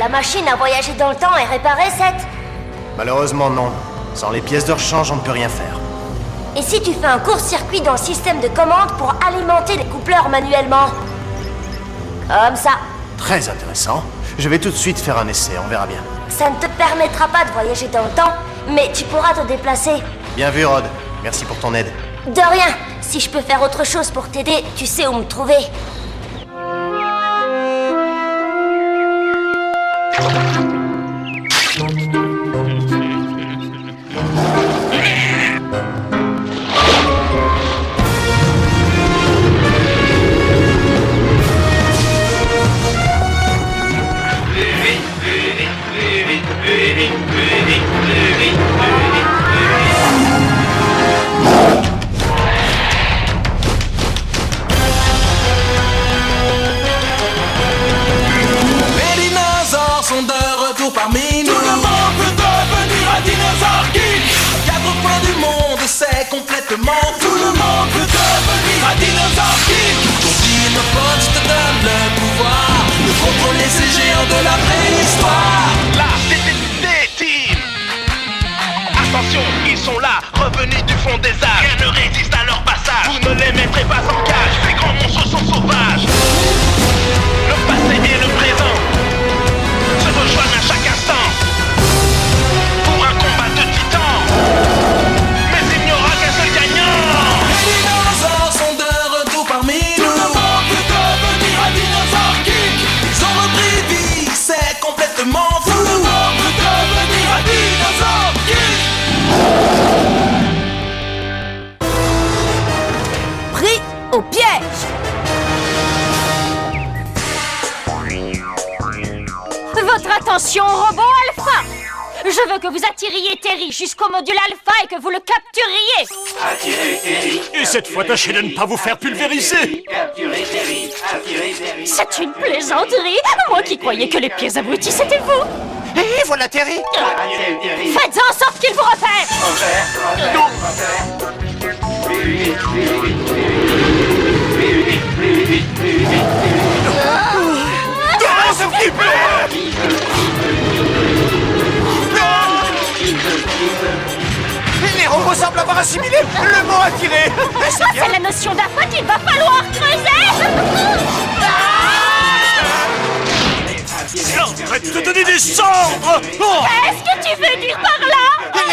La machine a voyagé dans le temps et réparé cette... Malheureusement, non. Sans les pièces de rechange, on ne peut rien faire. Et si tu fais un court-circuit dans le système de commande pour alimenter les coupleurs manuellement? Comme ça. Très intéressant. Je vais tout de suite faire un essai, on verra bien. Ça ne te permettra pas de voyager dans le temps, mais tu pourras te déplacer. Bien vu, Rod. Merci pour ton aide. De rien. Si je peux faire autre chose pour t'aider, tu sais où me trouver. Parmi nous, tout le monde peut devenir un dinosaure geek. À quatre coins du monde, c'est complètement fou. Tout le monde peut devenir un dinosaure geek. Ton Dinobots te donne le pouvoir de contrôler ces géants de la préhistoire. La team. Attention, ils sont là, revenus du fond des âges. Rien ne résiste à leur passage. Vous ne les mettrez pas en cage. Ces grands monstres sont sauvages. Le passé et le présent se rejoignent à chaque instant pour un combat de titans. Mais il n'y aura qu'un seul gagnant. Les dinosaures sont de retour parmi nous. Tout le monde peut devenir un dinosaure geek. Ils ont repris vie, c'est complètement fou. Tout le monde peut devenir un dinosaure geek. Pris au piège. Votre attention, robot Alpha! Je veux que vous attiriez Terry jusqu'au module Alpha et que vous le capturiez! Attirez Terry! Et cette fois, tâchez de ne pas vous faire pulvériser! Capturez Terry! Attirez Terry! C'est une plaisanterie! Moi qui croyais que les pieds abrutis, c'était vous! Et voilà Terry! Attirez Terry! Faites en sorte qu'il vous repère! Les robots semblent avoir assimilé le mot attiré! Ça, c'est la notion d'AFA qu'il va falloir creuser! Arrête de donner des ordres! Oh, Qu'est-ce que tu veux dire par là?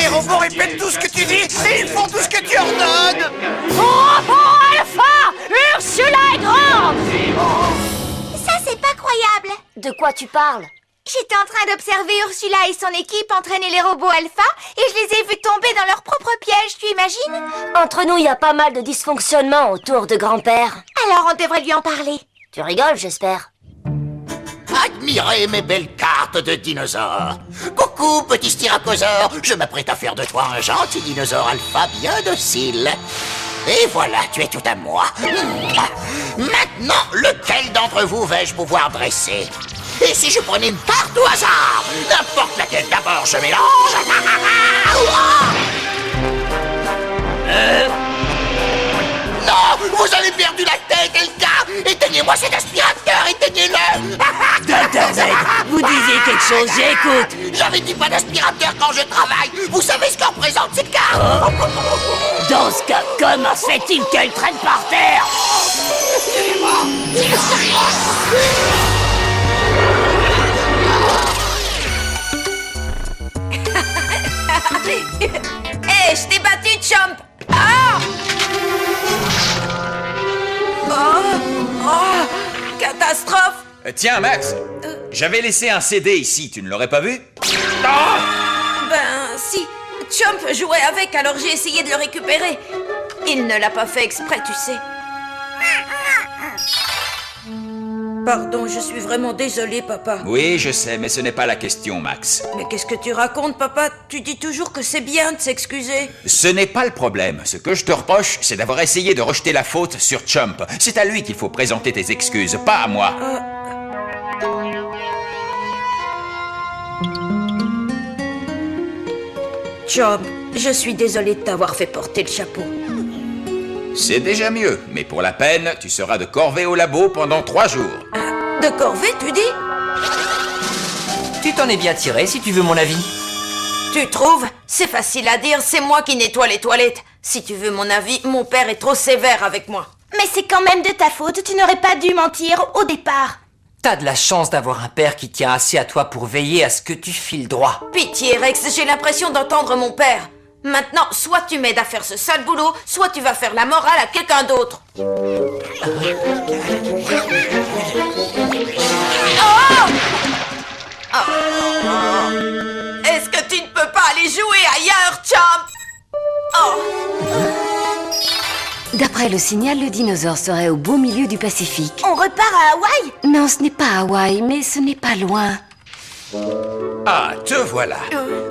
les robots répètent tout ce que tu dis et ils font tout ce que tu ordonnes! Robot Alpha! Ursula est grande! Ça, c'est pas croyable. De quoi tu parles? J'étais en train d'observer Ursula et son équipe entraîner les robots Alpha et je les ai vus tomber dans leur propre piège, tu imagines? Entre nous, il y a pas mal de dysfonctionnements autour de grand-père. Alors on devrait lui en parler. Tu rigoles, j'espère. Admirez mes belles cartes de dinosaures. Coucou, petit styracosaure. Je m'apprête à faire de toi un gentil dinosaure alpha bien docile. Et voilà, tu es tout à moi. Maintenant, lequel d'entre vous vais-je pouvoir dresser? Et si je prenais une carte au hasard? N'importe laquelle d'abord je mélange. Non, vous avez perdu la tête, Elka. Éteignez-moi cet aspirateur, éteignez-le. Vous disiez quelque chose, j'écoute. J'avais dit pas d'aspirateur quand je travaille. Vous savez ce qu'on représente cette carte? Dans ce cas, comment se fait-il qu'elle traîne par terre? Hé, je t'ai battu, Chomp! Ah! Catastrophe! Tiens, Max, j'avais laissé un CD ici, tu ne l'aurais pas vu? Ben, si. Chomp jouait avec, alors j'ai essayé de le récupérer. Il ne l'a pas fait exprès, tu sais. Pardon, je suis vraiment désolée, papa. Oui, je sais, mais ce n'est pas la question, Max. Mais qu'est-ce que tu racontes, papa? Tu dis toujours que c'est bien de s'excuser. Ce n'est pas le problème. Ce que je te reproche, c'est d'avoir essayé de rejeter la faute sur Chomp. C'est à lui qu'il faut présenter tes excuses, pas à moi. Chomp, je suis désolée de t'avoir fait porter le chapeau. C'est déjà mieux, mais pour la peine, tu seras de corvée au labo pendant 3 jours. De corvée, tu dis? t'en es bien tiré, si tu veux mon avis. Tu trouves? C'est facile à dire, c'est moi qui nettoie les toilettes. Si tu veux mon avis, mon père est trop sévère avec moi. Mais c'est quand même de ta faute, tu n'aurais pas dû mentir au départ. T'as de la chance d'avoir un père qui tient assez à toi pour veiller à ce que tu files droit. Pitié, Rex, j'ai l'impression d'entendre mon père. Maintenant, soit tu m'aides à faire ce sale boulot, soit tu vas faire la morale à quelqu'un d'autre. Oh! Est-ce que tu ne peux pas aller jouer ailleurs, Chomp? Oh! D'après le signal, le dinosaure serait au beau milieu du Pacifique. On repart à Hawaï? Non, ce n'est pas Hawaï, mais ce n'est pas loin. Ah, te voilà.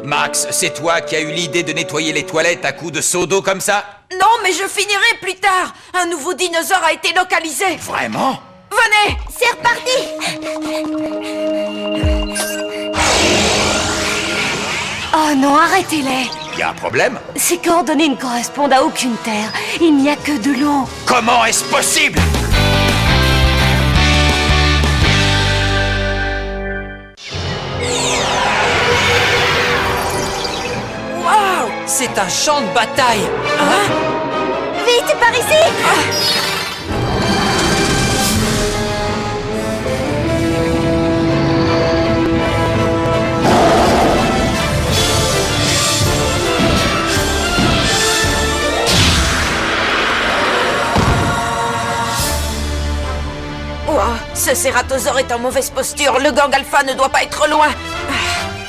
Max, c'est toi qui as eu l'idée de nettoyer les toilettes à coups de seau d'eau comme ça? Non, mais je finirai plus tard. Un nouveau dinosaure a été localisé. Vraiment? Venez! C'est reparti! Oh non, arrêtez-les! Y a un problème? Ces coordonnées ne correspondent à aucune terre. Il n'y a que de l'eau. Comment est-ce possible? Waouh! C'est un champ de bataille! Hein? Vite, par ici! Ce cératosaure est en mauvaise posture. Le gang alpha ne doit pas être loin.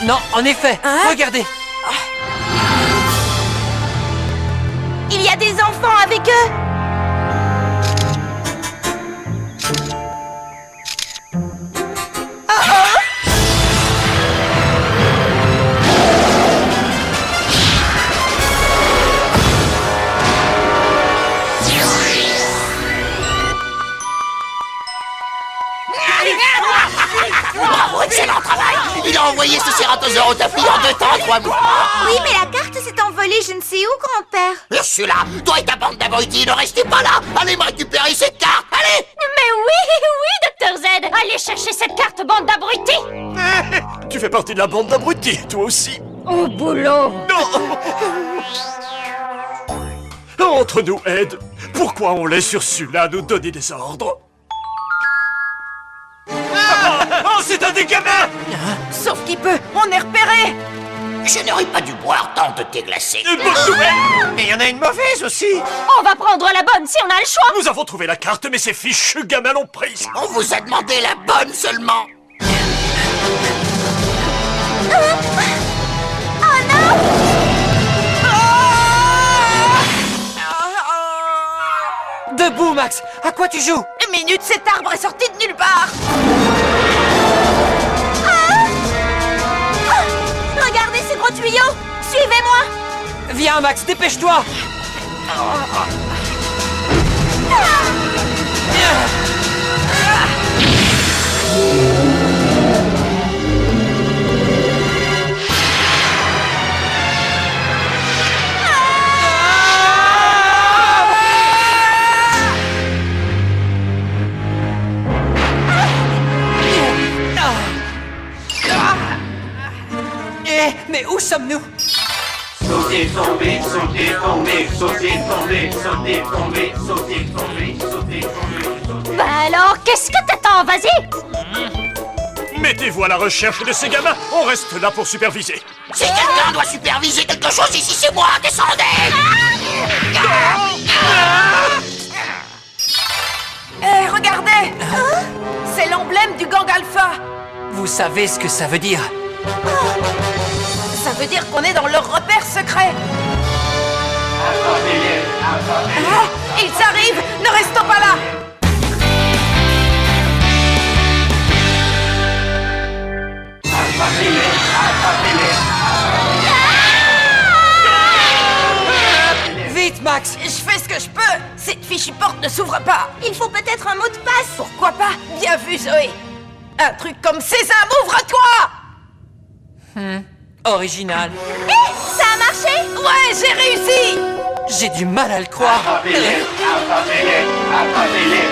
Non, en effet. Hein? Regardez. Il y a des enfants avec eux! Bravo, excellent travail! Il a envoyé ce cératosaure au tapis en 2 temps, 3 mois! Oui, mais la carte s'est envolée je ne sais où, grand-père. Ursula, toi et ta bande d'abrutis, ne restez pas là! Allez me récupérer cette carte, allez! Mais oui, Dr. Z. Allez chercher cette carte, bande d'abrutis. Tu fais partie de la bande d'abrutis, toi aussi. Au boulot. Non! Entre nous, Ed, pourquoi on laisse Ursula nous donner des ordres? Oh, c'est un des gamins! Sauf qu'il peut, on est repéré. Je n'aurais pas dû boire tant de thé glacé. Mais il y en a une mauvaise aussi! On va prendre la bonne si on a le choix. Nous avons trouvé la carte, mais ces fichus gamins l'ont prise! On vous a demandé la bonne seulement! Oh non! Debout, Max. À quoi tu joues? Une minute, cet arbre est sorti de nulle part. Regardez ces gros tuyaux! Suivez-moi! Viens, Max, dépêche-toi. Mais où sommes-nous? Sauter, tomber, sauter, tomber, sauter, tomber, sauter, tomber, sauter, tomber, sauter, tomber. Bah alors, qu'est-ce que t'attends? Vas-y. Mettez-vous à la recherche de ces gamins, on reste là pour superviser. Si quelqu'un doit superviser quelque chose ici, c'est moi, descendez! Eh, regardez! C'est l'emblème du gang alpha. Vous savez ce que ça veut dire? Ça veut dire qu'on est dans leur repère secret. Attrapez-les, attrapez-les. Ah, ils arrivent! Ne restons pas là! Attrapez-les, attrapez-les. Vite, Max! Je fais ce que je peux! Cette fichue porte ne s'ouvre pas! Il faut peut-être un mot de passe! Pourquoi pas? Bien vu, Zoé! Un truc comme Sésame, ouvre-toi! Original. Ça a marché! Ouais, j'ai réussi! J'ai du mal à le croire. Attrapez-les, attrapez-les, attrapez-les.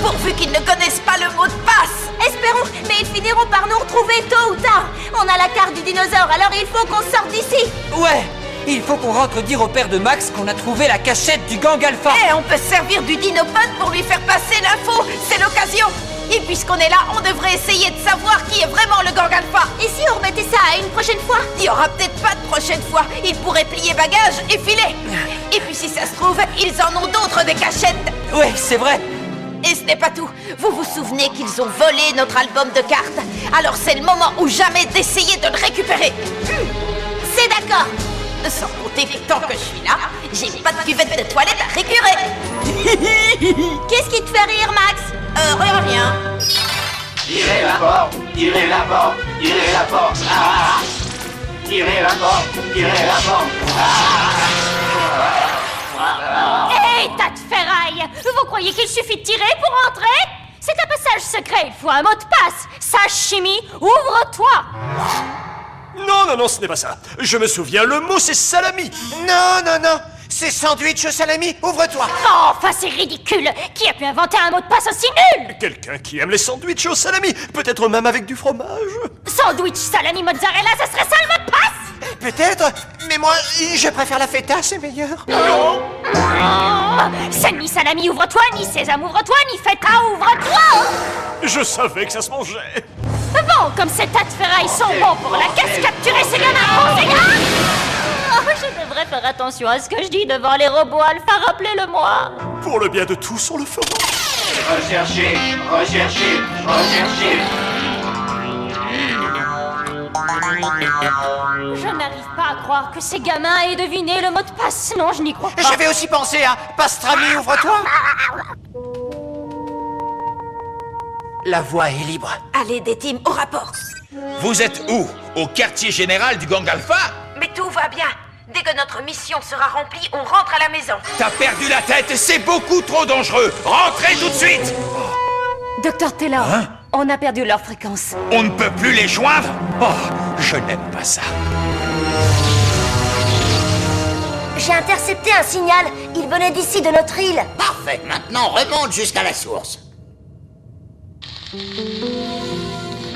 Pourvu qu'ils ne connaissent pas le mot de passe! Est-ce récupérons, mais ils finiront par nous retrouver tôt ou tard. On a la carte du dinosaure, alors il faut qu'on sorte d'ici. Ouais, il faut qu'on rentre dire au père de Max qu'on a trouvé la cachette du gang Alpha. Et on peut se servir du dinopode pour lui faire passer l'info. C'est l'occasion. Et puisqu'on est là, on devrait essayer de savoir qui est vraiment le gang Alpha. Et si on remettait ça à une prochaine fois? Il y aura peut-être pas de prochaine fois. Ils pourraient plier bagages et filer. Et puis si ça se trouve, ils en ont d'autres des cachettes. Ouais, c'est vrai. Et ce n'est pas tout. Vous vous souvenez qu'ils ont volé notre album de cartes? Alors c'est le moment ou jamais d'essayer de le récupérer. C'est d'accord. Sans compter que tant que je suis là, j'ai pas de cuvette de toilette à récurer. Qu'est-ce qui te fait rire, Max? Rien. Tirez la porte, tirez la porte, tirez la porte. Ah. Tirez la porte, tirez la porte. Hé, tas de ferraille! Vous croyez qu'il suffit de tirer pour entrer? C'est un passage secret, il faut un mot de passe. Sashimi, ouvre-toi! Non, ce n'est pas ça. Je me souviens, le mot c'est salami. Non, c'est sandwich au salami, ouvre-toi. Oh, enfin c'est ridicule! Qui a pu inventer un mot de passe aussi nul? Quelqu'un qui aime les sandwichs au salami, peut-être même avec du fromage. Sandwich, salami, mozzarella, ça serait ça le mot de passe? Peut-être, mais moi, je préfère la feta, c'est meilleur. Oh, c'est ni salami, ouvre-toi, ni sésame, ouvre-toi, ni feta, ouvre-toi! Je savais que ça se mangeait. Bon, comme ces tas de ferrailles sont bons pour la caisse, capturer ces gamins, c'est grave! Oh, je devrais faire attention à ce que je dis devant les robots Alpha, rappelez-le-moi. Pour le bien de tous, on le fera. Recherchez, recherchez, recherchez. Je n'arrive pas à croire que ces gamins aient deviné le mot de passe. Non, je n'y crois pas. J'avais aussi pensé à pastrami, ouvre-toi. La voie est libre. Allez, des teams, au rapport. Vous êtes où? Au quartier général du gang Alpha? Mais tout va bien. Dès que notre mission sera remplie, on rentre à la maison. T'as perdu la tête, c'est beaucoup trop dangereux. Rentrez tout de suite. Docteur Taylor, Hein? on a perdu leur fréquence. On ne peut plus les joindre? Oh, je n'aime pas ça. J'ai intercepté un signal. Il venait d'ici, de notre île. Parfait, maintenant remonte jusqu'à la source.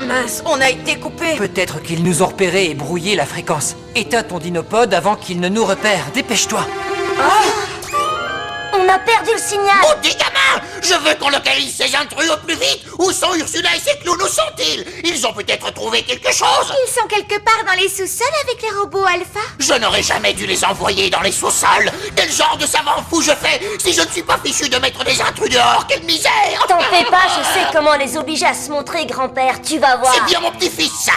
Mince, on a été coupé. Peut-être qu'ils nous ont repérés et brouillé la fréquence. Éteins ton dinopode avant qu'ils ne nous repèrent. Dépêche-toi. On a perdu le signal. Maudit gamin! Je veux qu'on localise ces intrus au plus vite. Où sont Ursula et ses clowns? Où sont-ils? Ils ont peut-être trouvé quelque chose. Ils sont quelque part dans les sous-sols avec les robots Alpha. Je n'aurais jamais dû les envoyer dans les sous-sols. Quel genre de savant fou je fais si je ne suis pas fichu de mettre des intrus dehors? Quelle misère! T'en fais pas, je sais comment les obliger à se montrer, grand-père. Tu vas voir. C'est bien mon petit-fils, ça!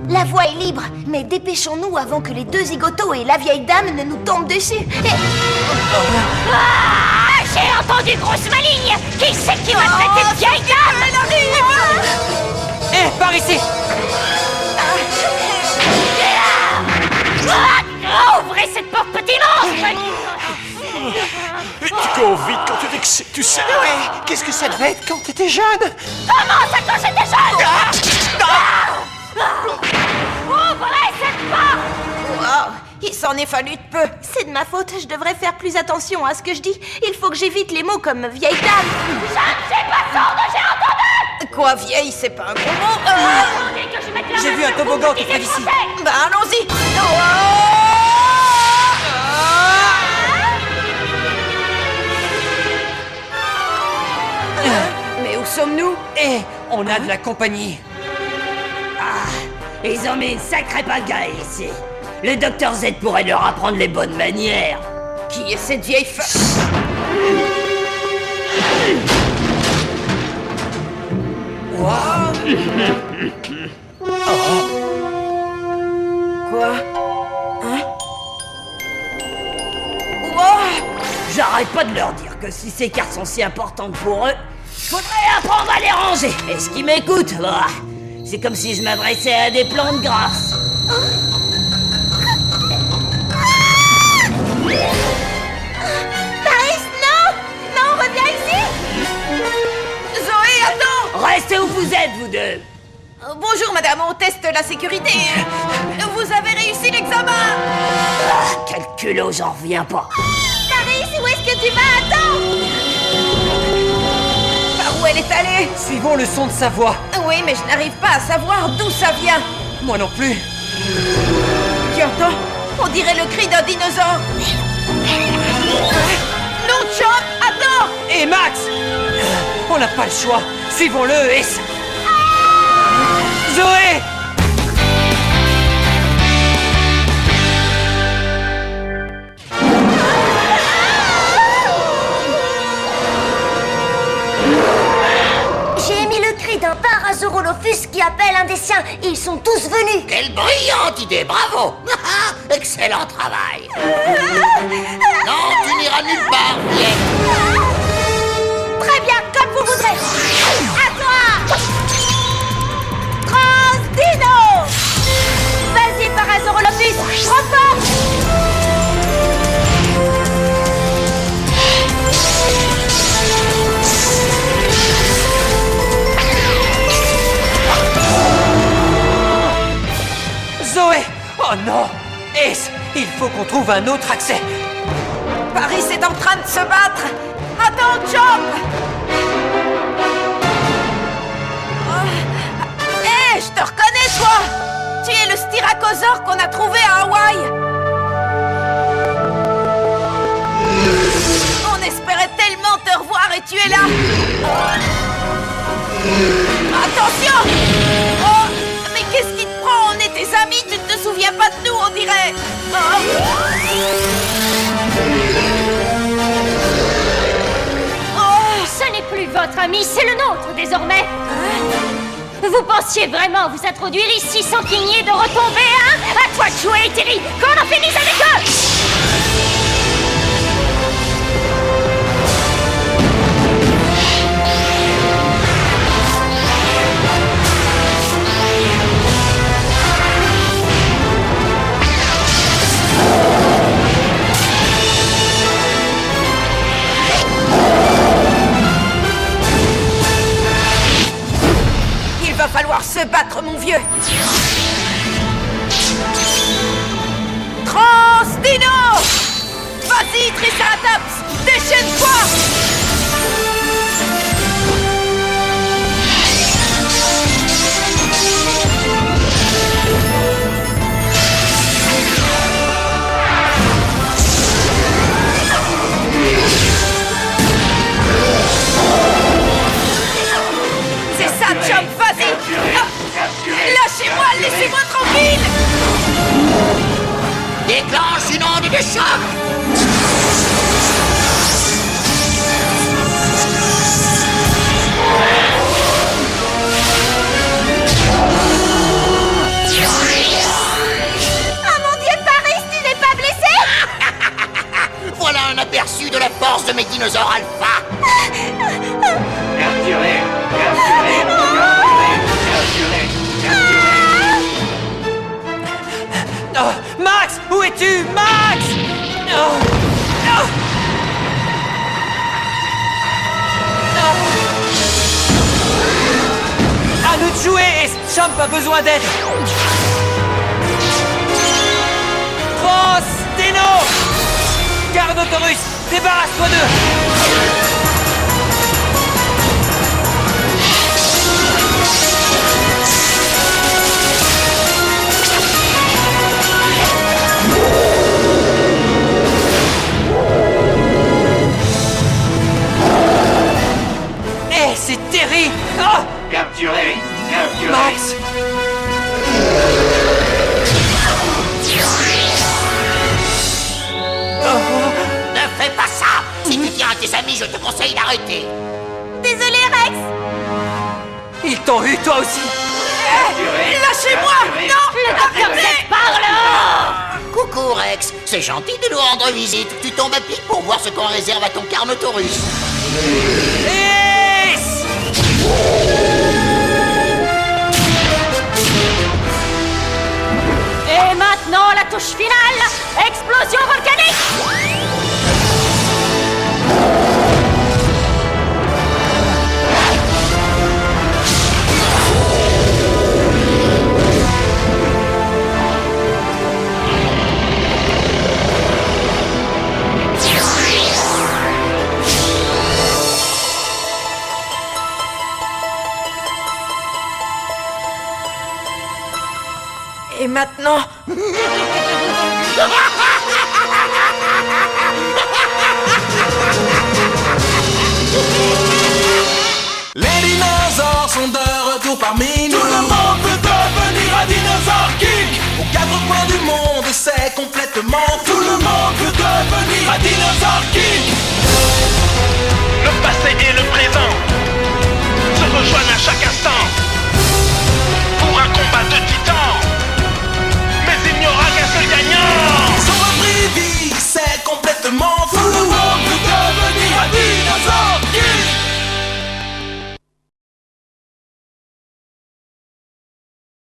La voie est libre, mais dépêchons-nous avant que les deux zigotos et la vieille dame ne nous tombent dessus. Ah, j'ai entendu grosse maligne. Qui c'est qui m'a traité de vieille dame? Hé, par ici. Ouvrez cette porte, petit monstre. Et tu cours vite quand tu t'excites, tu sais. Ouais, qu'est-ce que ça devait être quand t'étais jeune? Comment ça quand j'étais jeune? Ouvrez cette porte. Wow, il s'en est fallu de peu. C'est de ma faute, je devrais faire plus attention à ce que je dis. Il faut que j'évite les mots comme vieille dame. Je ne suis pas sourde, j'ai entendu. Quoi, vieille, c'est pas un gros mot. Attendez que je mette la J'ai main vu un sur toboggan vous, qui fait d'ici. Bah allons-y. Mais où sommes-nous? Hé, on a de la compagnie. Ils ont mis une sacrée pagaille ici. Le docteur Z pourrait leur apprendre les bonnes manières. Qui est cette vieille femme? Quoi? Hein? J'arrête pas de leur dire que si ces cartes sont si importantes pour eux, faudrait apprendre à les ranger. Est-ce qu'ils m'écoutent? Bah, c'est comme si je m'adressais à des plantes grasses. Paris, non! Non, reviens ici! Zoé, attends! Restez où vous êtes, vous deux. Bonjour madame, on teste la sécurité. Vous avez réussi l'examen. Ah, quel culot, j'en reviens pas. Paris, où est-ce que tu vas? Attends! Par où elle est allée? Suivons le son de sa voix. Oui, mais je n'arrive pas à savoir d'où ça vient. Moi non plus. Tu entends? On dirait le cri d'un dinosaure. Non, Chomp, attends! Et Max! On n'a pas le choix. Suivons-le, Ace. Zoé! J'ai émis le cri d'un Parasaurolophus qui appelle un des siens et ils sont tous venus. Quelle brillante idée, bravo. Excellent travail. Non, tu n'iras nulle part, viens. Très bien, comme vous voudrez. À toi! Transdino! Vas-y, Parasaurolophus, trop fort! Zoé! Oh non! Ace, il faut qu'on trouve un autre accès. Paris est en train de se battre. Attends, Chomp! Hé, je te reconnais, toi! Tu es le styracosaure qu'on a trouvé à Hawaï. On espérait tellement te revoir et tu es là. Attention! Oh, mais qu'est-ce qui te prend? On est tes amis, tu ne te souviens pas de nous, on dirait. Ce n'est plus votre ami, c'est le nôtre désormais. Vous pensiez vraiment vous introduire ici sans qu'il n'y ait de retombées, hein? À toi de jouer, Terry, qu'on en finisse avec eux! Il va falloir se battre, mon vieux. Transdino! Vas-y, Triceratops, déchaîne-toi! C'est ça, Chomp, vas-y! Lâchez-moi, laissez-moi tranquille! Déclenche une onde de choc. Oh mon Dieu, Paris, tu n'es pas blessé? Voilà un aperçu de la force de mes dinosaures alpha. Capturé. Oh, Max, où es-tu? Max! Oh. Oh. À nous de jouer, Ace. Chomp a besoin d'aide. Transdino! Carnotaurus, débarrasse-toi d'eux! C'est Terry! Oh! Capturé. Max! Ne fais pas ça. Si tu tiens à tes amis, je te conseille d'arrêter. Désolé, Rex. Ils t'ont eu, toi aussi! Lâchez-moi! Non! Le docteur Z parle! Coucou Rex, c'est gentil de nous rendre visite. Tu tombes à pic pour voir ce qu'on réserve à ton Carnotaurus. Et maintenant, la touche finale! Explosion volcanique! Et maintenant... Les dinosaures sont de retour parmi nous. Tout le monde veut devenir un dinosaure geek. Aux quatre coins du monde, c'est complètement. Tout le monde veut devenir un dinosaure geek.